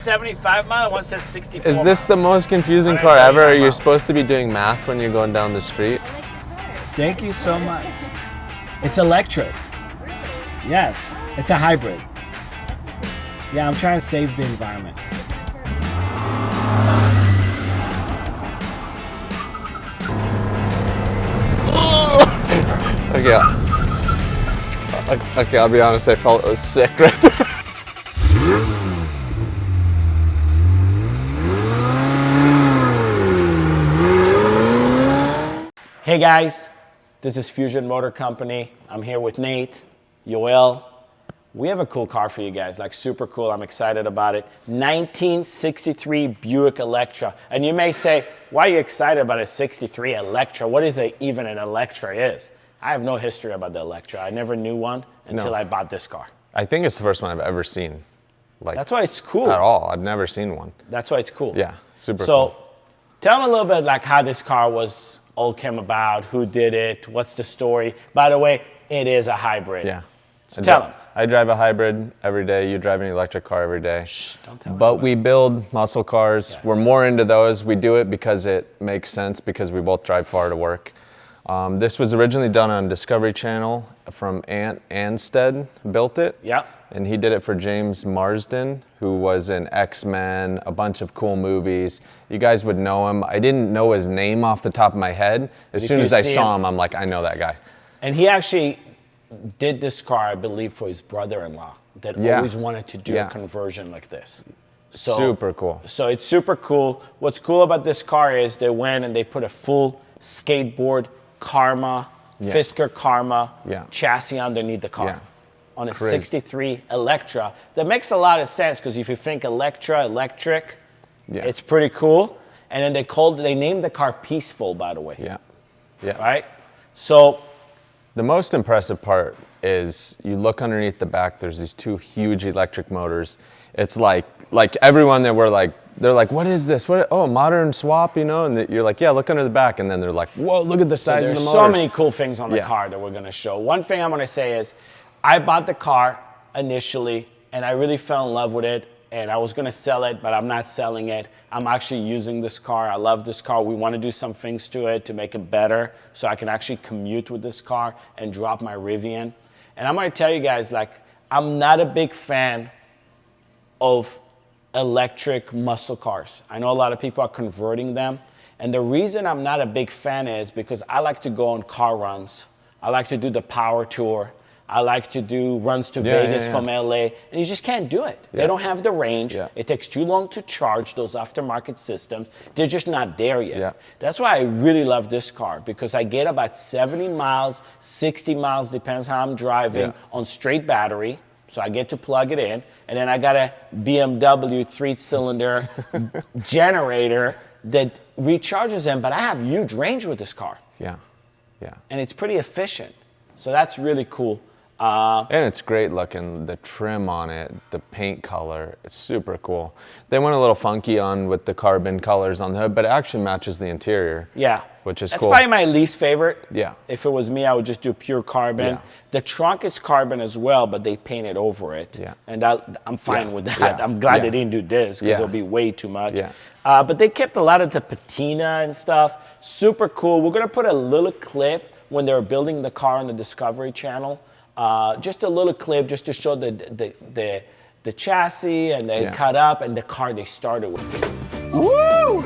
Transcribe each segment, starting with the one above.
75 mile, one says 64. Is this the most confusing car ever? You're supposed to be doing math when you're going down the street. Thank you so much. It's electric. Yes, it's a hybrid. Yeah, I'm trying to save the environment. Okay, I'll be honest, I felt it was sick right there. Hey guys, this is Fusion Motor Company. I'm here with Nate, Yoel. We have a cool car for you guys, like super cool. I'm excited about it. 1963 Buick Electra. And you may say, why are you excited about a 63 Electra? What is even an Electra is? I have no history about the Electra. I never knew one until I bought this car. I think it's the first one I've ever seen. Like, that's why it's cool. At all, I've never seen one. That's why it's cool. Yeah, super cool. So tell me a little bit like how this car all came about, who did it, what's the story. By the way, it is a hybrid. Yeah. So tell them. I drive a hybrid every day. You drive an electric car every day. Shh, don't tell me. But we build muscle cars. Yes. We're more into those. We do it because it makes sense because we both drive far to work. This was originally done on Discovery Channel from Ant Anstead, built it. Yeah. And he did it for James Marsden, who was in X-Men, a bunch of cool movies. You guys would know him. I didn't know his name off the top of my head. As soon as I saw him, I'm like, I know that guy. And he actually did this car, I believe, for his brother-in-law that always wanted to do a conversion like this. So, super cool. So it's super cool. What's cool about this car is they went and they put a full skateboard Karma, Fisker Karma chassis underneath the car. Yeah. On a 63 Electra. That makes a lot of sense because if you think Electra, electric, it's pretty cool. And then they named the car Peaceful, by the way. Yeah. Yeah. Right? So the most impressive part is you look underneath the back, there's these two huge electric motors. It's like everyone that they're like, what is this? Oh, a modern swap, you know? And you're like, yeah, look under the back. And then they're like, whoa, look at the size of the motors. There's so many cool things on the car that we're gonna show. One thing I'm gonna say is, I bought the car initially and I really fell in love with it and I was gonna sell it, but I'm not selling it. I'm actually using this car. I love this car. We wanna do some things to it to make it better so I can actually commute with this car and drop my Rivian. And I'm gonna tell you guys, like, I'm not a big fan of electric muscle cars. I know a lot of people are converting them. And the reason I'm not a big fan is because I like to go on car runs. I like to do the power tour. I like to do runs to Vegas from LA, and you just can't do it. They don't have the range. It takes too long to charge those aftermarket systems. They're just not there yet. That's why I really love this car, because I get about 70 miles, 60 miles, depends how I'm driving, on straight battery. So I get to plug it in, and then I got a BMW 3-cylinder generator that recharges them, but I have huge range with this car. Yeah. And it's pretty efficient. So that's really cool. And it's great looking, the trim on it, the paint color, it's super cool. They went a little funky with the carbon colors on the hood, but it actually matches the interior. Yeah. Which is That's cool. probably my least favorite. Yeah. If it was me, I would just do pure carbon. Yeah. The trunk is carbon as well, but they painted over it. Yeah. And I'm fine with that. Yeah. I'm glad they didn't do this because it'll be way too much. Yeah. But they kept a lot of the patina and stuff. Super cool. We're going to put a little clip when they were building the car on the Discovery Channel. Just a little clip just to show the chassis and they cut up and the car they started with. Woo!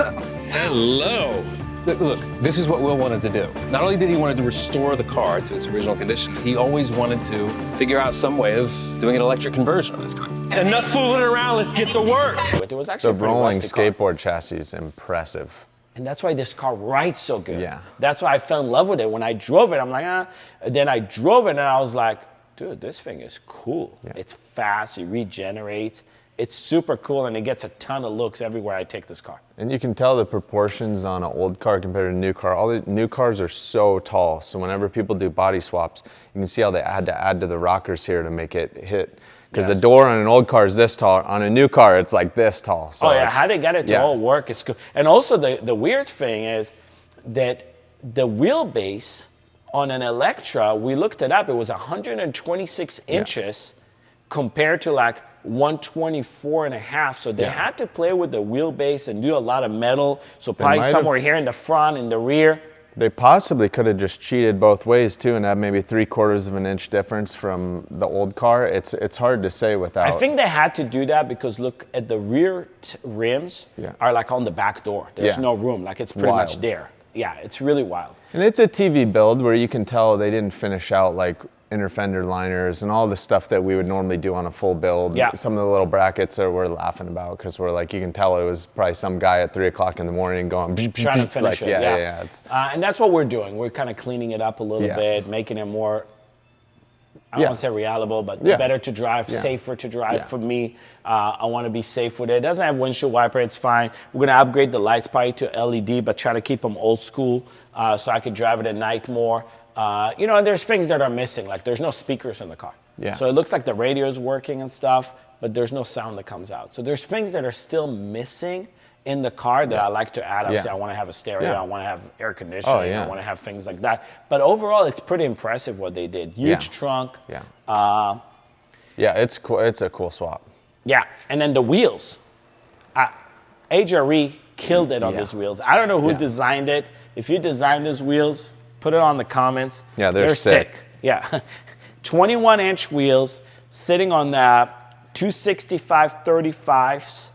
Hello. Look, this is what Will wanted to do. Not only did he want to restore the car to its original condition, he always wanted to figure out some way of doing an electric conversion on this car. Enough fooling around, let's get to work. It was actually the rolling skateboard chassis is impressive. And that's why this car rides so good. Yeah. That's why I fell in love with it. When I drove it, I'm like, ah. And then I drove it and I was like, dude, this thing is cool. Yeah. It's fast, it regenerates. It's super cool and it gets a ton of looks everywhere I take this car. And you can tell the proportions on an old car compared to a new car. All the new cars are so tall. So whenever people do body swaps, you can see how they had to add to the rockers here to make it hit. Because the door on an old car is this tall. On a new car, it's like this tall. So how they get it to all work, it's good. And also the weird thing is that the wheelbase on an Electra, we looked it up, it was 126 inches compared to like 124.5, so they Yeah. had to play with the wheelbase and do a lot of metal. So probably might have- somewhere here in the front, in the rear. They possibly could have just cheated both ways too and had maybe 3/4 of an inch difference from the old car. It's hard to say without. I think they had to do that because look at the rear rims Yeah. are like on the back door. There's Yeah. no room, like it's pretty much Wild. there. Yeah, it's really wild. And it's a TV build where you can tell they didn't finish out like inner fender liners and all the stuff that we would normally do on a full build. Yeah. Some of the little brackets that we're laughing about because we're like, you can tell it was probably some guy at 3 o'clock in the morning going, Trying to finish like, it. Yeah. It's, And that's what we're doing. We're kind of cleaning it up a little Yeah. bit, making it more, I don't Yeah. want to say reliable, but Yeah. better to drive, Yeah. safer to drive Yeah. for me. I want to be safe with it. It doesn't have windshield wiper, it's fine. We're going to upgrade the lights probably to LED, but try to keep them old school so I could drive it at night more. And there's things that are missing, like there's no speakers in the car. Yeah. So it looks like the radio is working and stuff, but there's no sound that comes out. So there's things that are still missing in the car that I like to add. Obviously, Yeah. I want to have a stereo, Yeah. I want to have air conditioning, Oh, yeah. I want to have things like that. But overall, it's pretty impressive what they did. Huge Yeah. trunk. Yeah. Yeah, it's cool. It's a cool swap. Yeah, and then the wheels. HRE killed it on Yeah. these wheels. I don't know who Yeah. designed it. If you designed these wheels, put it on the comments. Yeah, they're sick. sick. Yeah, 21-inch wheels sitting on that 265/35s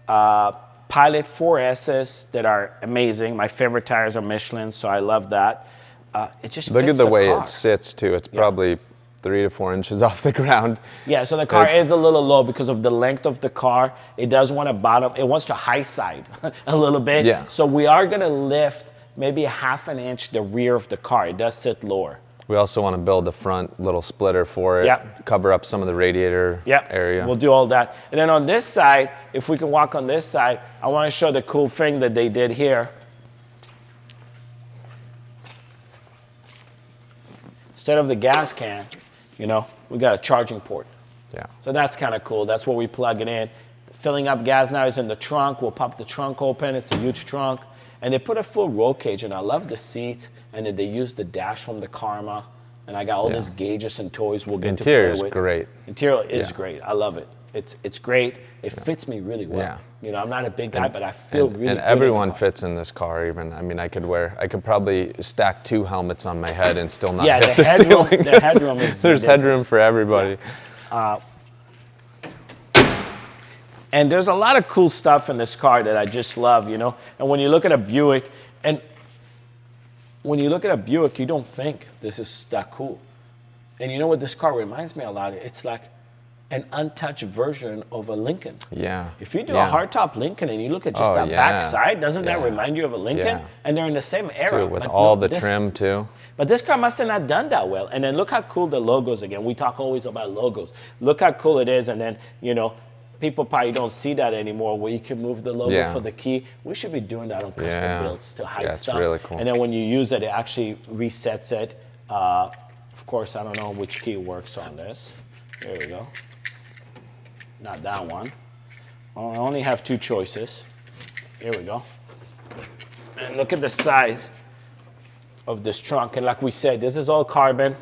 Pilot 4Ss that are amazing. My favorite tires are Michelin, so I love that. It just Look fits at the way car. it sits too. It's probably 3 to 4 inches off the ground. Yeah, so the car is a little low because of the length of the car. It does want to bottom. It wants to high side a little bit. Yeah. So we are going to lift maybe 1/2 an inch the rear of the car. It does sit lower. We also want to build a front little splitter for it. Yeah. Cover up some of the radiator area. We'll do all that. And then on this side, if we can walk on this side, I want to show the cool thing that they did here. Instead of the gas can, we got a charging port. Yeah. So that's kind of cool. That's where we plug it in. Filling up gas now is in the trunk. We'll pop the trunk open. It's a huge trunk. And they put a full roll cage, and I love the seats. And then they use the dash from the Karma. And I got all these gauges and toys we'll get to play Interior's with. great. Interior is Yeah. great. I love it. It's great. It fits me really well. Yeah. I'm not a big guy, but I feel really And good everyone in the car. fits in this car even. I mean, I could probably stack 2 helmets on my head and still not Yeah, hit the the headroom- ceiling. the headroom is There's ridiculous. headroom for everybody. And there's a lot of cool stuff in this car that I just love, And when you look at a Buick, you don't think this is that cool. And you know what this car reminds me a lot of? It's like an untouched version of a Lincoln. Yeah. If you do Yeah. a hardtop Lincoln and you look at just Oh, that yeah. back side, doesn't that Yeah. remind you of a Lincoln? Yeah. And they're in the same era. Dude, with but all no, the this- trim too. But this car must have not done that well. And then look how cool the logos again. We talk always about logos. Look how cool it is. And then, people probably don't see that anymore where you can move the logo Yeah. for the key. We should be doing that on custom Yeah. builds to hide Yeah, it's stuff. really cool. And then when you use it, it actually resets it. Of course, I don't know which key works on this. There we go. Not that one. I only have 2 choices. Here we go. And look at the size of this trunk. And like we said, this is all carbon.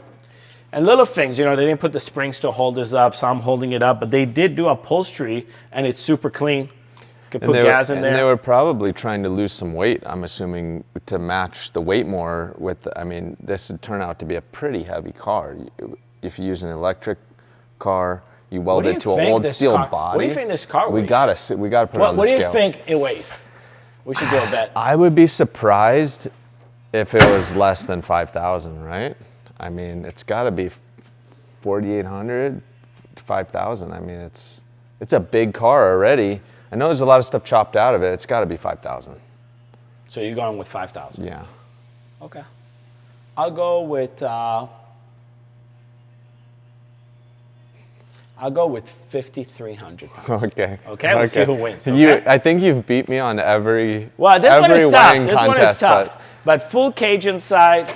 And little things, they didn't put the springs to hold this up, so I'm holding it up. But they did do upholstery, and it's super clean. You could put gas in there. And they were probably trying to lose some weight, I'm assuming, to match the weight more with, this would turn out to be a pretty heavy car. If you use an electric car, you weld do it you to an think old this steel car- body. what do you think this car We weighs? gotta put it on the What do you scales. think it weighs? We should do a bet. I would be surprised if it was less than 5,000, right? It's got to be 4,800 to 5,000. It's a big car already. I know there's a lot of stuff chopped out of it. It's got to be 5,000. So you're going with 5,000. Yeah. Okay. I'll go with 5,300 pounds. Okay. Okay, we'll see who wins, You, okay? I think you've beat me on every Well, this one every is tough. weighing This one is contest, tough. But full cage inside.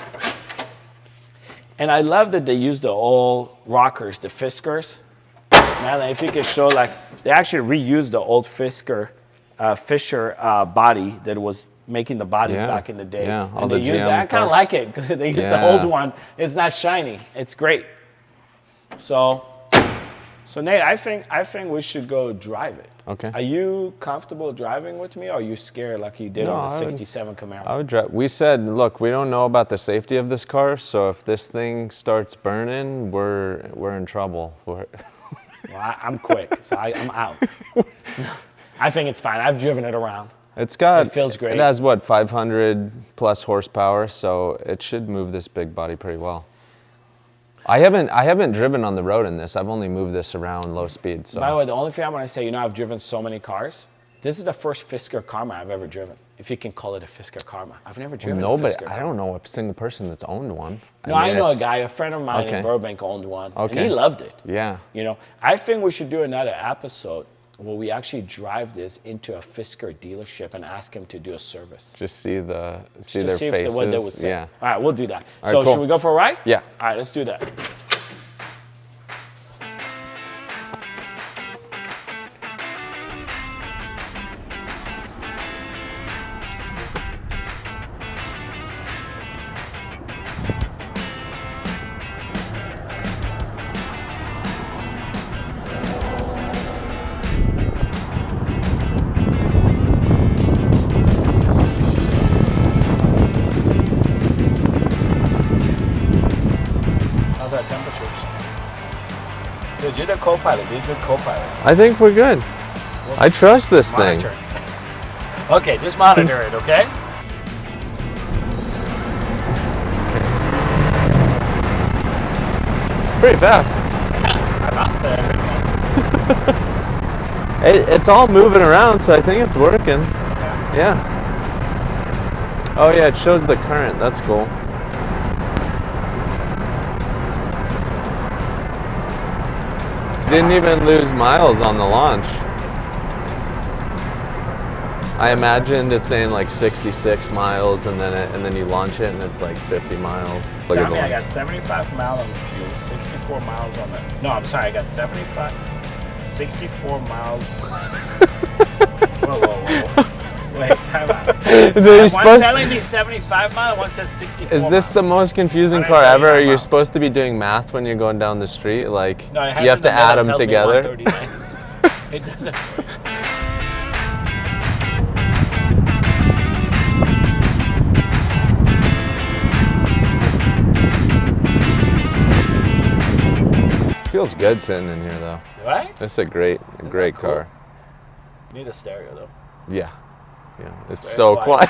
And I love that they use the old rockers, the Fiskars. Man, if you could show, they actually reused the old Fisher body that was making the bodies Yeah, back in the day. yeah, all And the they use GM that. I kind of parts. like it because they use the Yeah. old one. It's not shiny. It's great. So So Nate, I think we should go drive it. Okay. Are you comfortable driving with me, or are you scared like you did on the '67 Camaro? I would drive. We said, look, we don't know about the safety of this car, so if this thing starts burning, we're in trouble. Well, I'm quick, so I'm out. I think it's fine. I've driven it around. It feels great. It has what, 500 plus horsepower, so it should move this big body pretty well. I haven't driven on the road in this. I've only moved this around low speed. So. By the way, the only thing I want to say, I've driven so many cars. This is the first Fisker Karma I've ever driven, if you can call it a Fisker Karma. I've never driven a Fisker Karma. I don't know a single person that's owned one. No, I know a guy, a friend of mine in Burbank owned one, and he loved it. Yeah. I think we should do another episode where we actually drive this into a Fisker dealership and ask him to do a service. Just see their faces. What they would say. Yeah. All right, we'll do that. All so right, cool. Should we go for a ride? Yeah. All right, let's do that. Dude, you're the co-pilot. Be a good co-pilot. I think we're good. I trust this thing. Okay, just monitor it, okay? It's pretty fast. I lost it. It's all moving around, so I think it's working. Yeah. Oh yeah, it shows the current. That's cool. Didn't even lose miles on the launch. I imagined it saying like 66 miles, and then you launch it and it's like 50 miles. Look at the I got 75 miles on the fuel, 64 miles on the. No, I'm sorry. I got 64 miles. Whoa. Wait, time out. One's telling me 75 miles, one says 64 Is this miles. the most confusing car ever? Are you supposed to be doing math when you're going down the street? Like, no, you have to add them together? It doesn't. Feels good sitting in here though. Right? It's a great car. Need a stereo though. Yeah. It's so quiet.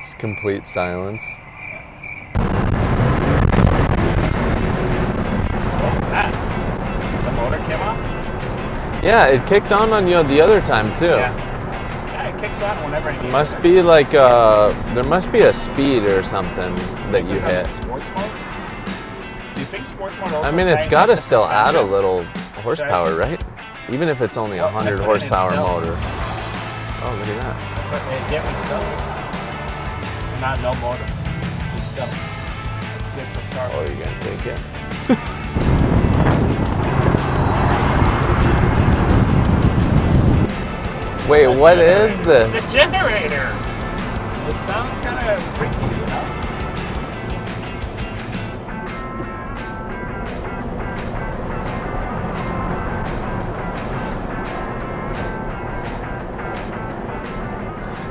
Just complete silence. What was that? The motor came on? Yeah, it kicked on you the other time too. Yeah, it kicks on whenever I need it. Must be like there must be a speed or something that you hit. Sports mode? Do you think sports mode also? I mean, it's got to still add a little horsepower, right? Even if it's only a 100 horsepower motor. Oh, look at that. They get me still this time. So not no motor, just still. It's good for Starbucks. Oh, you're gonna take it. Wait, what is this? It's a generator. It sounds kind of freaky,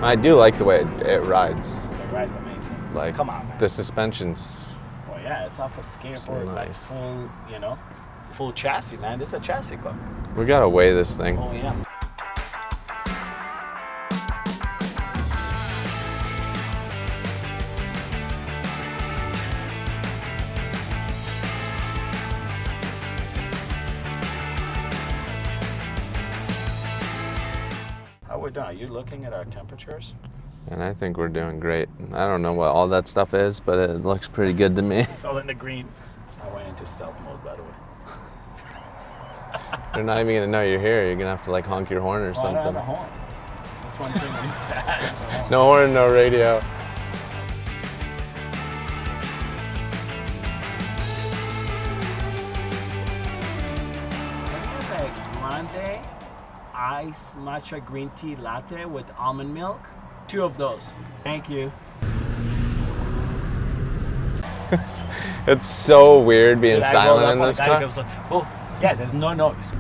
I do like the way it rides. It rides amazing. Like, come on, man. The suspension's. Well, yeah, it's off a skateboard, nice. Like full chassis, man. This is a chassis car. We gotta weigh this thing. Oh yeah. We're done. Are you looking at our temperatures? And I think we're doing great. I don't know what all that stuff is, but it looks pretty good to me. It's all in the green. I went into stealth mode, by the way. They're not even gonna know you're here. You're gonna have to like honk your horn or something. I don't have a horn. That's one thing we need to add. No horn, no radio. Grande ice matcha green tea latte with almond milk. 2 of those. Thank you. It's so weird being Dude, I rolled silent up in on this a guy, car. he goes like, oh, yeah, there's no noise.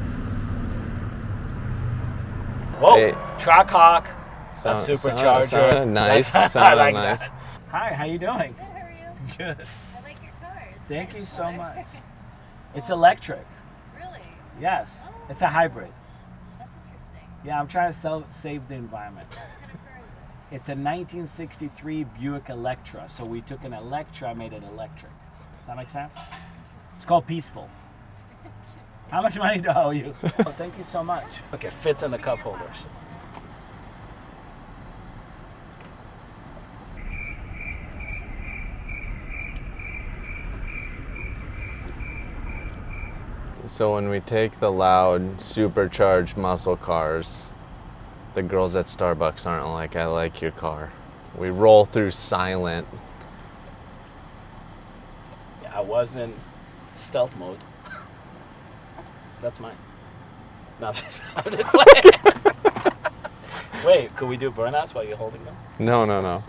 Whoa, Hey. Trackhawk, a Sound- supercharger. sounded nice. I Sounded like nice. that. Hi, how you doing? Good, how are you? Good. I like your car. It's Thank very you so color. much. It's electric. Really? Yes. Oh. It's a hybrid. That's interesting. Yeah, I'm trying to save the environment. What kind of car is it? It's a 1963 Buick Electra. So we took an Electra, made it electric. Does that make sense? It's called Peaceful. How much money do I owe you? Oh, thank you so much. Look, it fits in the cup holders. So when we take the loud, supercharged muscle cars, the girls at Starbucks aren't like, I like your car. We roll through silent. Yeah, I was in stealth mode. That's mine. No, I'm just playing. Wait, could we do burnouts while you're holding them? No, no, no.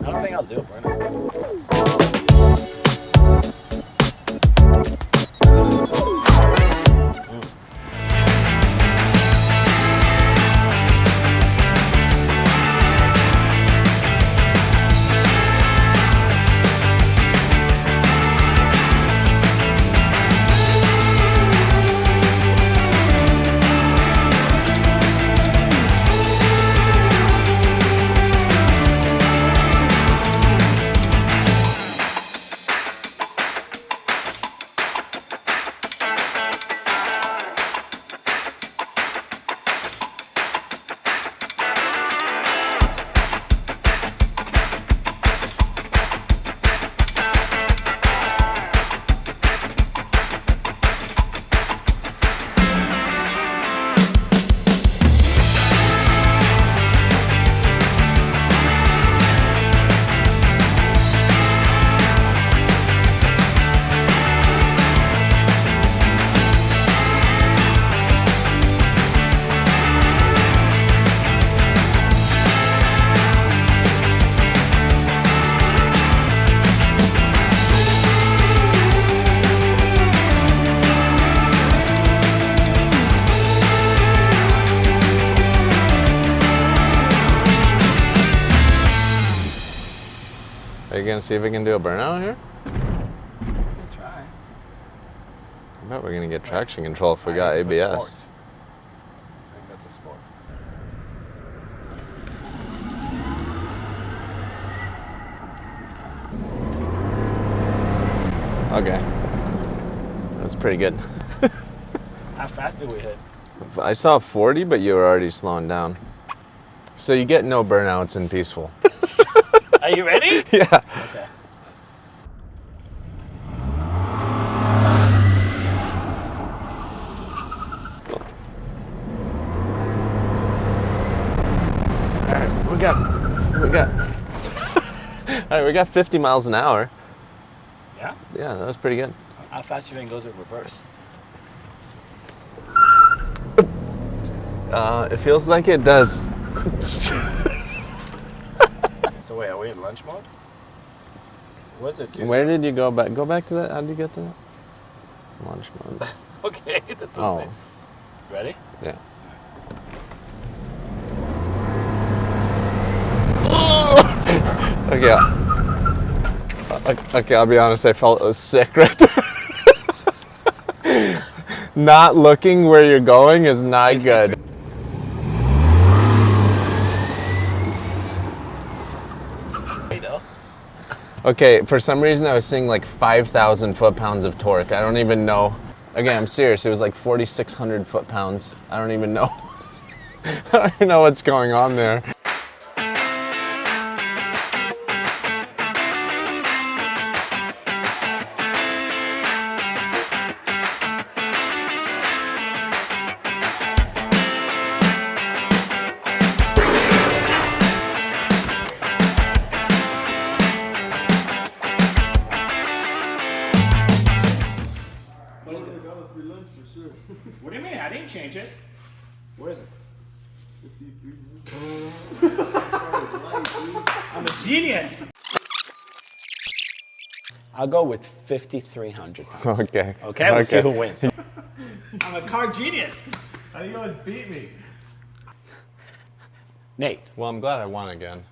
I don't think I'll do a burnout. Are you gonna see if we can do a burnout here? We'll try. I bet we're gonna get traction control if we got ABS. I think that's a sport. Okay. That was pretty good. How fast did we hit? I saw 40, but you were already slowing down. So you get no burnouts in Peaceful. Are you ready? Yeah. Okay. Alright, we got 50 miles an hour. Yeah? Yeah, that was pretty good. How fast do you think goes in reverse? It feels like it does. So wait, are we in lunch mode? What is it, dude? Where did you go back? Go back to that. How did you get to that? Launch mode. Okay, that's the Oh, same. Ready? yeah. Okay. Okay, I'll be honest. I felt sick right there. Not looking where you're going is not good. You know? Okay, for some reason I was seeing like 5,000 foot-pounds of torque. I don't even know. Again, I'm serious. It was like 4,600 foot-pounds. I don't even know. I don't even know what's going on there. What do you mean? I didn't change it. Where is it? I'm a genius. I'll go with 5,300 pounds. Okay. Okay, we'll see who wins. I'm a car genius. How do you always beat me? Nate. Well, I'm glad I won again.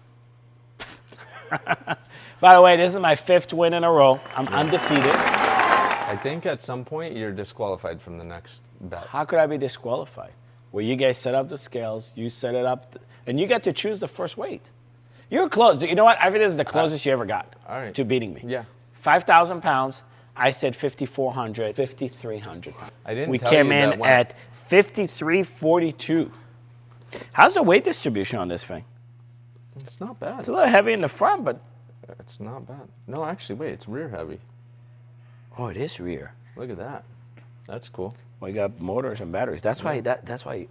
By the way, this is my 5th win in a row. I'm undefeated. I think at some point you're disqualified from the next bet. How could I be disqualified? Well, you guys set up the scales, you set it up, and you get to choose the first weight. You're close. You know what? I think this is the closest you ever got to beating me. Yeah. 5,000 pounds. I said 5,400, 5,300 pounds. I didn't We tell came you that in when- at 5,342. How's the weight distribution on this thing? It's not bad. It's a little heavy in the front, but It's not bad. No, actually, wait, it's rear heavy. oh, it is rear. Look at that. That's cool. Well, you got motors and batteries. That's why that's why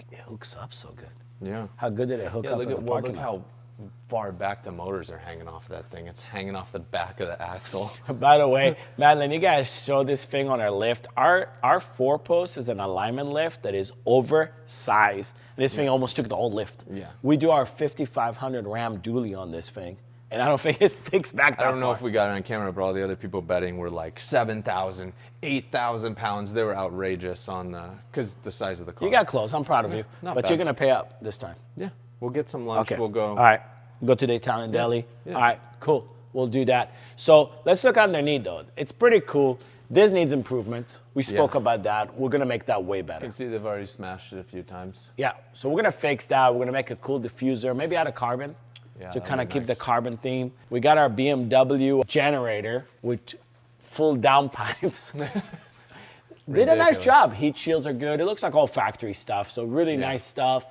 it hooks up so good. Yeah. How good did it hook up Look in at the well, parking look lot? how far back the motors are hanging off that thing. It's hanging off the back of the axle. By the way, Madeline, you guys showed this thing on our lift. Our 4-post is an alignment lift that is oversized. This thing almost took the whole lift. Yeah. We do our 5,500 Ram dually on this thing, and I don't think it sticks back that I don't know far. if we got it on camera, but all the other people betting were like 7,000, 8,000 pounds. They were outrageous on the, because the size of the car. You got close. I'm proud of you. not But bad. you're going to pay up this time. Yeah. We'll get some lunch. Okay. We'll go. All right. Go to the Italian deli. Yeah. All right. Cool. We'll do that. So let's look underneath, though. It's pretty cool. This needs improvement. We spoke about that. We're going to make that way You better. can see they've already smashed it a few times. Yeah. So we're going to fix that. We're going to make a cool diffuser, maybe out of carbon. Yeah, To that'd kind of be keep the nice. carbon theme. We got our BMW generator with full downpipes. Did a nice Ridiculous. job. Heat shields are good. It looks like all factory stuff, so really nice stuff.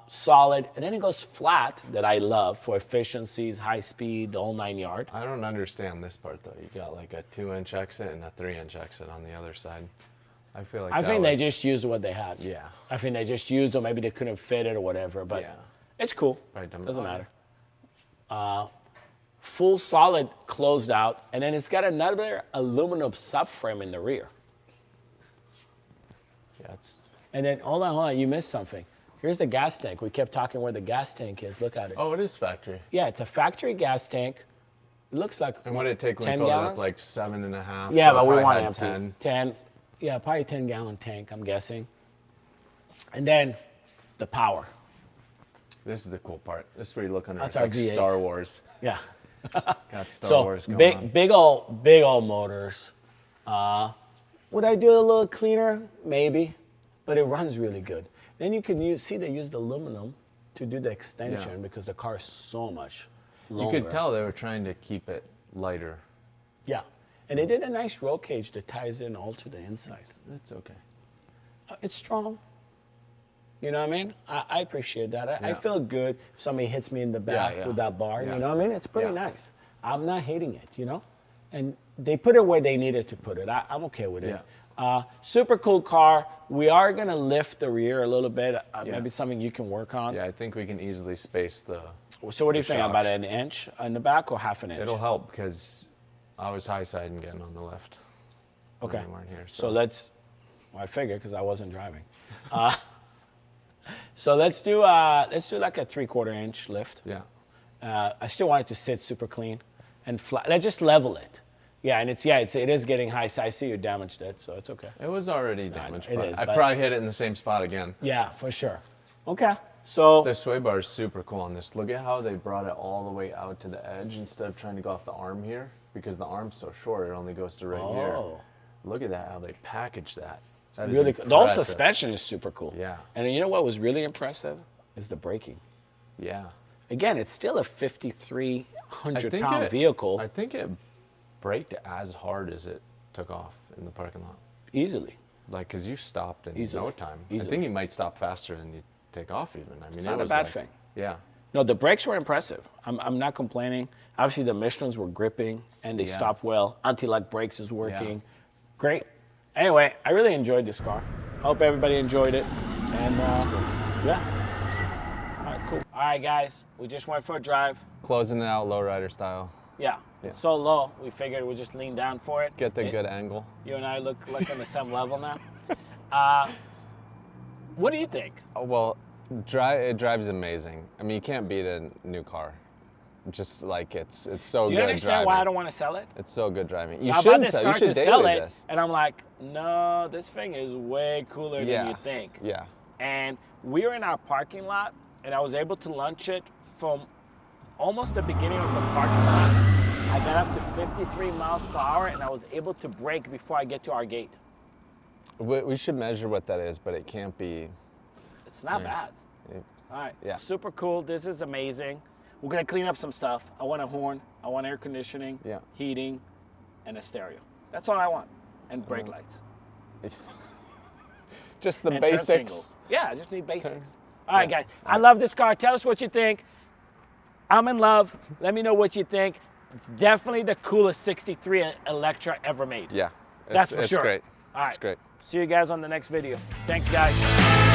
Solid. And then it goes flat, that I love, for efficiencies, high speed, the whole 9 yard. I don't understand this part though. You got like a 2-inch exit and a 3-inch exit on the other side. I feel like I that think was, they just used what they had. Yeah. I think they just used it, maybe they couldn't fit it or whatever, but Yeah. it's cool. Probably done Doesn't fine. matter. Full solid closed out, and then it's got another aluminum subframe in the rear. Yeah, it's And then, hold on, you missed something. Here's the gas tank. We kept talking where the gas tank is. Look at it. oh, it is factory. Yeah, it's a factory gas tank. It looks like And what did it take when 10 we filled it gallons? up? Like 7.5. Yeah, so but we probably want had empty. 10. 10. Yeah, probably 10-gallon tank, I'm guessing. And then the power. This is the cool part. This is where you look under. That's It's our like V8. Star Wars. Yeah. Got Star So Wars going on. big old motors. Would I do it a little cleaner? Maybe, but it runs really good. Then you can see they used aluminum to do the extension Yeah. because the car is so much You longer. could tell they were trying to keep it lighter. Yeah, and they did a nice roll cage that ties in all to the inside. It's okay. It's strong. You know what I mean? I appreciate that. I Yeah. feel good if somebody hits me in the back yeah. with that bar. Yeah. You know what I mean? It's pretty Yeah. nice. I'm not hating it, you know? And they put it where they needed to put it. I'm okay with it. Super cool car. We are going to lift the rear a little bit. Maybe something you can work on. Yeah, I think we can easily space the. So what do you the think? About shocks. an inch in the back or half an inch? It'll help because I was high side and getting on the left. when Okay. they weren't here, So let's, well, I figured because I wasn't driving. So let's do like a 3/4 inch lift. Yeah. I still want it to sit super clean and flat. Let's just level it. Yeah, and it is getting high. So I see you damaged it, so it's okay. It was already damaged, it but is, I but- probably hit it in the same spot again. Yeah, for sure. Okay, so The sway bar is super cool on this. Look at how they brought it all the way out to the edge instead of trying to go off the arm here because the arm's so short, it only goes to right here. Oh. Look at that, how they packaged that. That is really cool. The whole impressive. suspension is super cool. Yeah. And you know what was really impressive is the braking. Yeah. Again, it's still a 5,300 think pound vehicle I think it braked as hard as it took off in the parking lot. easily. Like, because you stopped in Easily. no time. Easily. I think you might stop faster than you take off even. I mean, It's it not a was bad like- thing. Yeah. No, the brakes were impressive. I'm not complaining. Obviously, the Michelins were gripping and they Yeah. stopped well. Anti-lock brakes is working. Great. Anyway, I really enjoyed this car. Hope everybody enjoyed it. And yeah. All right, cool. All right, guys, we just went for a drive. Closing it out lowrider style. Yeah. It's so low, we figured we'd just lean down for it. Get the good angle. You and I look on the same level now. What do you think? Oh, well, it drives amazing. I mean, you can't beat a new car. just like it's so Do good you understand driving. why I don't want to sell it? It's so good driving. You So I bought shouldn't this sell. car You should to sell daily it, this. and I'm like, no, this thing is way cooler Yeah. than you think. Yeah. And we were in our parking lot, and I was able to launch it from almost the beginning of the parking lot. I got up to 53 miles per hour, and I was able to brake before I get to our gate. We should measure what that is, but it can't be. It's not bad. Yeah. All right, Yeah. super cool. This is amazing. We're gonna clean up some stuff. I want a horn, I want air conditioning, Yeah. heating, and a stereo. That's all I want. And brake Uh-huh. lights. Just the And turn basics. signals. Yeah, I just need basics. All right, guys. I love this car. Tell us what you think. I'm in love. Let me know what you think. It's definitely the coolest 63 Electra ever made. Yeah. That's for it's sure. great. All right. It's great. See you guys on the next video. Thanks, guys.